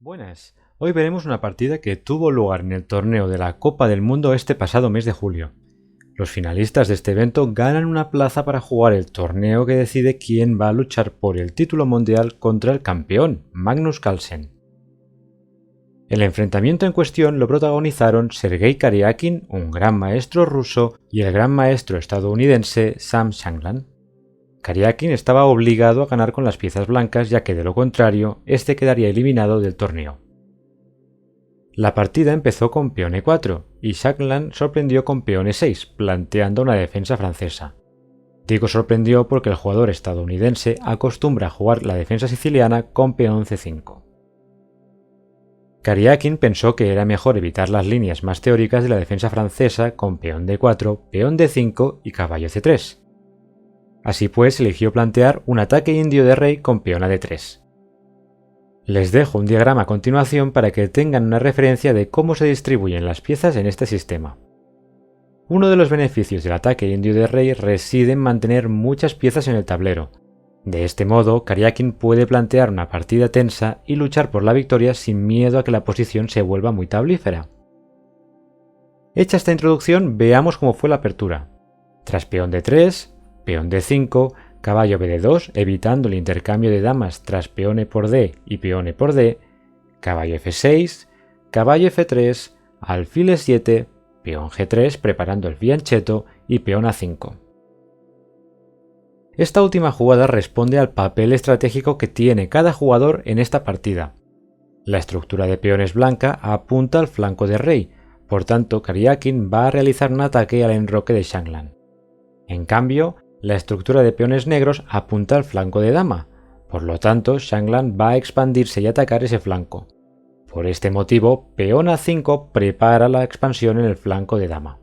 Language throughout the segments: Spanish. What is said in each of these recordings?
Buenas, hoy veremos una partida que tuvo lugar en el torneo de la Copa del Mundo este pasado mes de julio. Los finalistas de este evento ganan una plaza para jugar el torneo que decide quién va a luchar por el título mundial contra el campeón, Magnus Carlsen. El enfrentamiento en cuestión lo protagonizaron Sergei Karyakin, un gran maestro ruso, y el gran maestro estadounidense Sam Shankland. Karyakin estaba obligado a ganar con las piezas blancas, ya que de lo contrario, este quedaría eliminado del torneo. La partida empezó con peón e4 y Shankland sorprendió con peón e6, planteando una defensa francesa. Digo sorprendió porque el jugador estadounidense acostumbra a jugar la defensa siciliana con peón c5. Karyakin pensó que era mejor evitar las líneas más teóricas de la defensa francesa con peón d4, peón d5 y caballo c3. Así pues, eligió plantear un ataque indio de rey con peón a d3. Les dejo un diagrama a continuación para que tengan una referencia de cómo se distribuyen las piezas en este sistema. Uno de los beneficios del ataque indio de rey reside en mantener muchas piezas en el tablero. De este modo, Karyakin puede plantear una partida tensa y luchar por la victoria sin miedo a que la posición se vuelva muy tablífera. Hecha esta introducción, veamos cómo fue la apertura. Tras peón d3, peón d5, caballo bd2, evitando el intercambio de damas tras peón e por d y peón e por d, caballo f6, caballo f3, alfil e7, peón g3 preparando el fianchetto y peón a5. Esta última jugada responde al papel estratégico que tiene cada jugador en esta partida. La estructura de peones blanca apunta al flanco de rey, por tanto Karyakin va a realizar un ataque al enroque de Shankland. En cambio, la estructura de peones negros apunta al flanco de dama, por lo tanto Shankland va a expandirse y atacar ese flanco. Por este motivo, peón a5 prepara la expansión en el flanco de dama.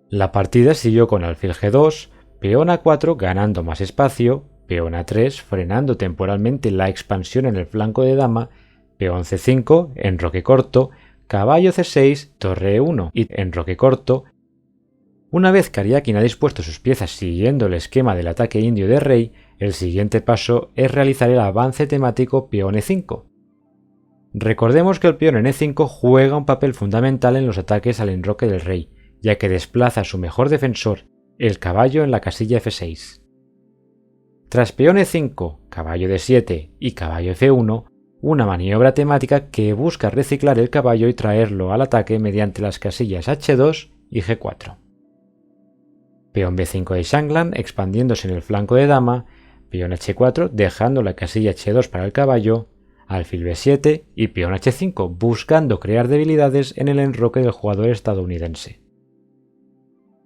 La partida siguió con alfil g2, peón a4 ganando más espacio, peón a3 frenando temporalmente la expansión en el flanco de dama, peón c5, enroque corto, caballo c6, torre e1 y enroque corto. Una vez Karyakin ha dispuesto sus piezas siguiendo el esquema del ataque indio de rey, el siguiente paso es realizar el avance temático peón e5. Recordemos que el peón en e5 juega un papel fundamental en los ataques al enroque del rey, ya que desplaza a su mejor defensor, el caballo, en la casilla f6. Tras peón e5, caballo d7 y caballo f1, una maniobra temática que busca reciclar el caballo y traerlo al ataque mediante las casillas h2 y g4. Peón b5 de Shankland expandiéndose en el flanco de dama, peón h4 dejando la casilla h2 para el caballo, alfil b7 y peón h5 buscando crear debilidades en el enroque del jugador estadounidense.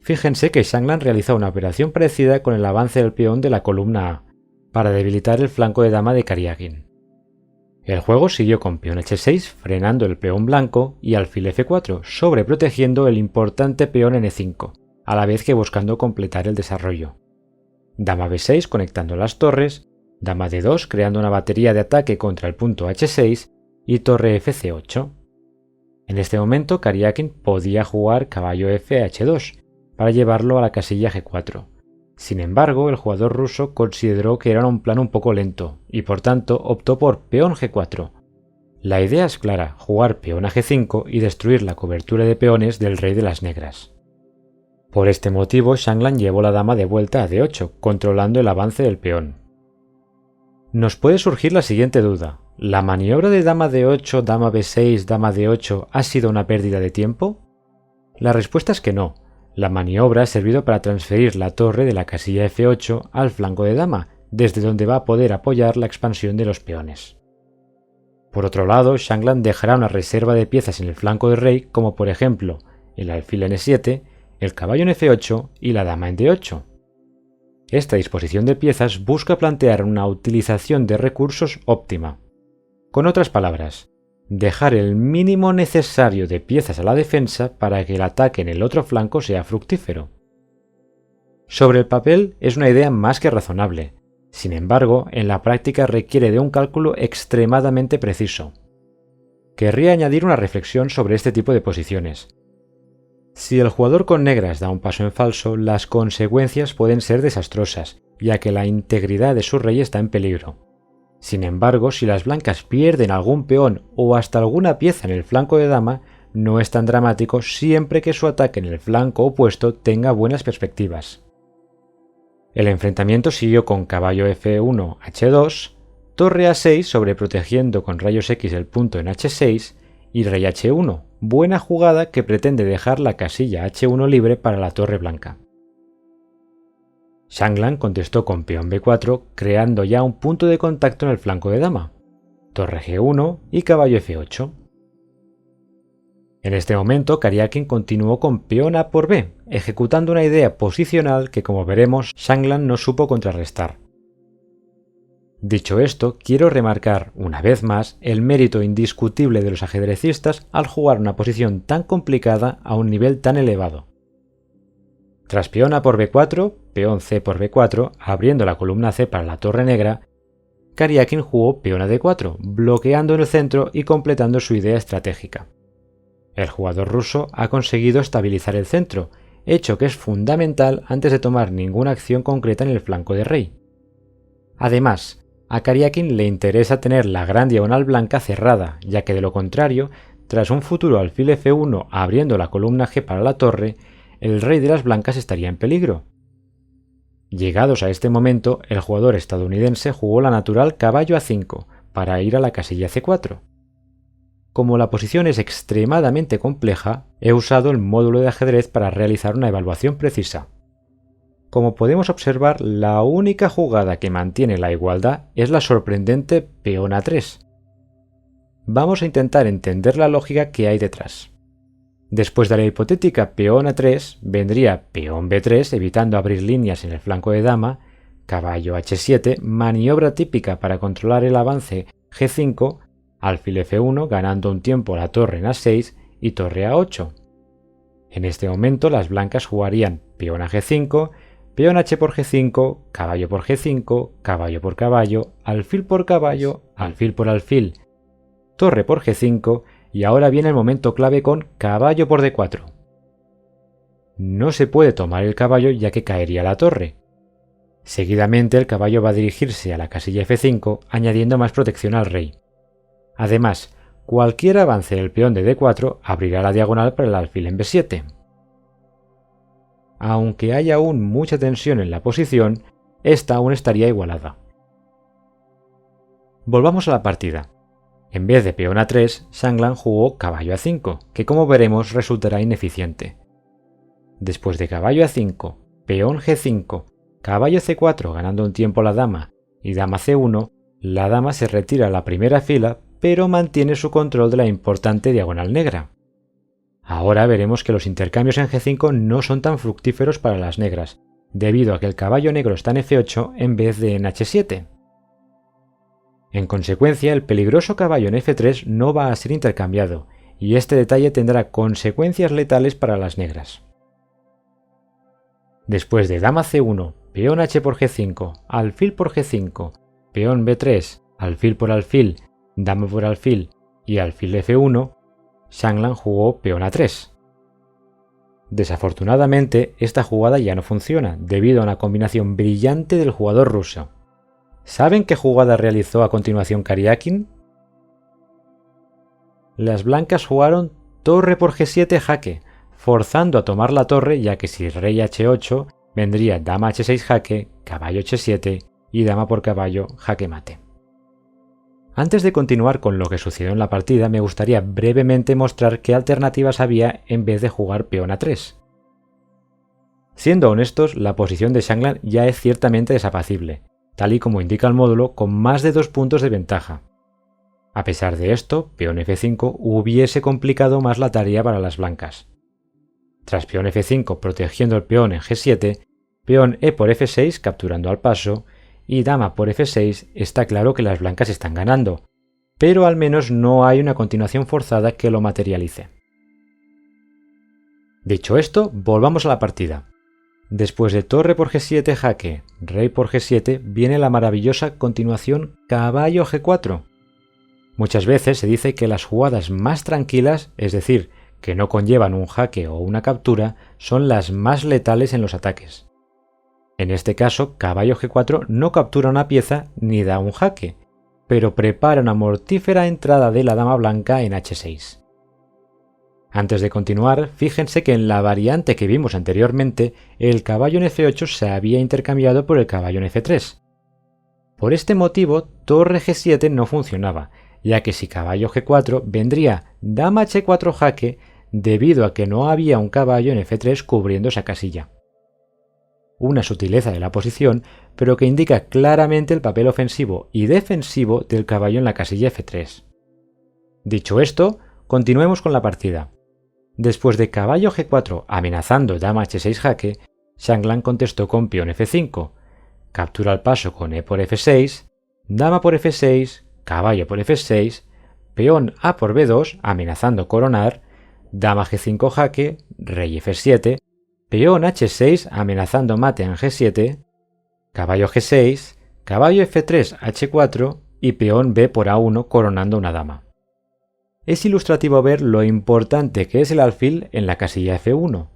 Fíjense que Shankland realiza una operación parecida con el avance del peón de la columna A, para debilitar el flanco de dama de Karyakin. El juego siguió con peón h6 frenando el peón blanco y alfil f4 sobreprotegiendo el importante peón en e5, a la vez que buscando completar el desarrollo. Dama b6 conectando las torres, dama d2 creando una batería de ataque contra el punto h6 y torre fc8. En este momento Karyakin podía jugar caballo f a h2 para llevarlo a la casilla g4. Sin embargo, el jugador ruso consideró que era un plan un poco lento y por tanto optó por peón g4. La idea es clara, jugar peón a g5 y destruir la cobertura de peones del rey de las negras. Por este motivo, Shankland llevó la dama de vuelta a d8, controlando el avance del peón. Nos puede surgir la siguiente duda: ¿la maniobra de dama d8, dama b6, dama d8 ha sido una pérdida de tiempo? La respuesta es que no. La maniobra ha servido para transferir la torre de la casilla f8 al flanco de dama, desde donde va a poder apoyar la expansión de los peones. Por otro lado, Shankland dejará una reserva de piezas en el flanco del rey, como por ejemplo el alfil en e7, el caballo en f8 y la dama en d8. Esta disposición de piezas busca plantear una utilización de recursos óptima. Con otras palabras, dejar el mínimo necesario de piezas a la defensa para que el ataque en el otro flanco sea fructífero. Sobre el papel es una idea más que razonable, sin embargo, en la práctica requiere de un cálculo extremadamente preciso. Querría añadir una reflexión sobre este tipo de posiciones. Si el jugador con negras da un paso en falso, las consecuencias pueden ser desastrosas, ya que la integridad de su rey está en peligro. Sin embargo, si las blancas pierden algún peón o hasta alguna pieza en el flanco de dama, no es tan dramático siempre que su ataque en el flanco opuesto tenga buenas perspectivas. El enfrentamiento siguió con caballo F1, H2, torre A6 sobreprotegiendo con rayos X el punto en H6 y rey H1, buena jugada que pretende dejar la casilla H1 libre para la torre blanca. Xianglan contestó con peón B4 creando ya un punto de contacto en el flanco de dama, torre G1 y caballo F8. En este momento Karyakin continuó con peón A por B, ejecutando una idea posicional que, como veremos, Xianglan no supo contrarrestar. Dicho esto, quiero remarcar una vez más el mérito indiscutible de los ajedrecistas al jugar una posición tan complicada a un nivel tan elevado. Tras peón A por B4, peón C por B4, abriendo la columna C para la torre negra, Karyakin jugó peón a D4, bloqueando en el centro y completando su idea estratégica. El jugador ruso ha conseguido estabilizar el centro, hecho que es fundamental antes de tomar ninguna acción concreta en el flanco de rey. Además, a Karyakin le interesa tener la gran diagonal blanca cerrada, ya que de lo contrario, tras un futuro alfil F1 abriendo la columna G para la torre, el rey de las blancas estaría en peligro. Llegados a este momento, el jugador estadounidense jugó la natural caballo A5 para ir a la casilla C4. Como la posición es extremadamente compleja, he usado el módulo de ajedrez para realizar una evaluación precisa. Como podemos observar, la única jugada que mantiene la igualdad es la sorprendente peón A3. Vamos a intentar entender la lógica que hay detrás. Después de la hipotética peón A3, vendría peón B3 evitando abrir líneas en el flanco de dama, caballo H7, maniobra típica para controlar el avance G5, alfil F1 ganando un tiempo la torre en A6 y torre A8. En este momento las blancas jugarían peón a G5, peón H por G5, caballo por G5, caballo por caballo, alfil por caballo, alfil por alfil, torre por G5 y ahora viene el momento clave con caballo por D4. No se puede tomar el caballo ya que caería la torre. Seguidamente el caballo va a dirigirse a la casilla F5 añadiendo más protección al rey. Además, cualquier avance del peón de D4 abrirá la diagonal para el alfil en B7. Aunque haya aún mucha tensión en la posición, esta aún estaría igualada. Volvamos a la partida. En vez de peón A3, Xianglan jugó caballo A5, que como veremos resultará ineficiente. Después de caballo A5, peón G5, caballo C4 ganando un tiempo la dama y dama C1, la dama se retira a la primera fila pero mantiene su control de la importante diagonal negra. Ahora veremos que los intercambios en G5 no son tan fructíferos para las negras, debido a que el caballo negro está en F8 en vez de en H7. En consecuencia, el peligroso caballo en F3 no va a ser intercambiado, y este detalle tendrá consecuencias letales para las negras. Después de dama C1, peón H por G5, alfil por G5, peón B3, alfil por alfil, dama por alfil y alfil F1, Xianglan jugó peón A3. Desafortunadamente, esta jugada ya no funciona, debido a una combinación brillante del jugador ruso. ¿Saben qué jugada realizó a continuación Karyakin? Las blancas jugaron torre por G7 jaque, forzando a tomar la torre ya que si rey H8 vendría dama H6 jaque, caballo H7 y dama por caballo jaque mate. Antes de continuar con lo que sucedió en la partida, me gustaría brevemente mostrar qué alternativas había en vez de jugar peón A3. Siendo honestos, la posición de Xianglan ya es ciertamente desapacible, tal y como indica el módulo, con más de 2 puntos de ventaja. A pesar de esto, peón F5 hubiese complicado más la tarea para las blancas. Tras peón F5 protegiendo el peón en G7, peón E por F6 capturando al paso, y dama por F6 está claro que las blancas están ganando, pero al menos no hay una continuación forzada que lo materialice. Dicho esto, volvamos a la partida. Después de torre por G7 jaque, rey por G7, viene la maravillosa continuación caballo G4. Muchas veces se dice que las jugadas más tranquilas, es decir, que no conllevan un jaque o una captura, son las más letales en los ataques. En este caso, caballo G4 no captura una pieza ni da un jaque, pero prepara una mortífera entrada de la dama blanca en h6. Antes de continuar, fíjense que en la variante que vimos anteriormente, el caballo en f8 se había intercambiado por el caballo en f3. Por este motivo, torre g7 no funcionaba, ya que si caballo g4 vendría dama h4 jaque debido a que no había un caballo en f3 cubriendo esa casilla. Una sutileza de la posición, pero que indica claramente el papel ofensivo y defensivo del caballo en la casilla f3. Dicho esto, continuemos con la partida. Después de caballo g4 amenazando dama h6 jaque, Xianglan contestó con peón f5, captura al paso con e por f6, dama por f6, caballo por f6, peón a por b2 amenazando coronar, dama g5 jaque, rey f7, peón h6 amenazando mate en g7, caballo g6, caballo f3 h4 y peón b por a1 coronando una dama. Es ilustrativo ver lo importante que es el alfil en la casilla f1,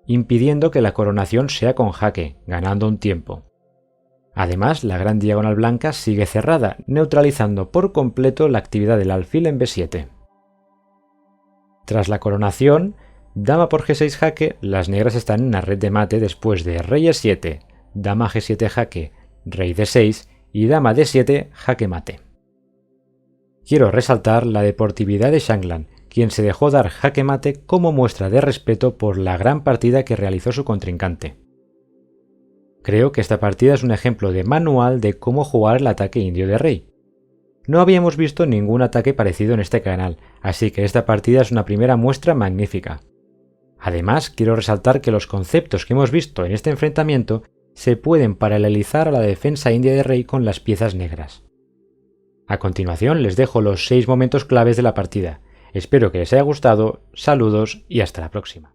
impidiendo que la coronación sea con jaque, ganando un tiempo. Además, la gran diagonal blanca sigue cerrada, neutralizando por completo la actividad del alfil en b7. Tras la coronación, dama por g6 jaque, las negras están en una red de mate después de rey e7, dama g7 jaque, rey d6 y dama d7 jaque mate. Quiero resaltar la deportividad de Xianglan, quien se dejó dar jaque mate como muestra de respeto por la gran partida que realizó su contrincante. Creo que esta partida es un ejemplo de manual de cómo jugar el ataque indio de rey. No habíamos visto ningún ataque parecido en este canal, así que esta partida es una primera muestra magnífica. Además, quiero resaltar que los conceptos que hemos visto en este enfrentamiento se pueden paralelizar a la defensa india de rey con las piezas negras. A continuación les dejo los 6 momentos claves de la partida. Espero que les haya gustado, saludos y hasta la próxima.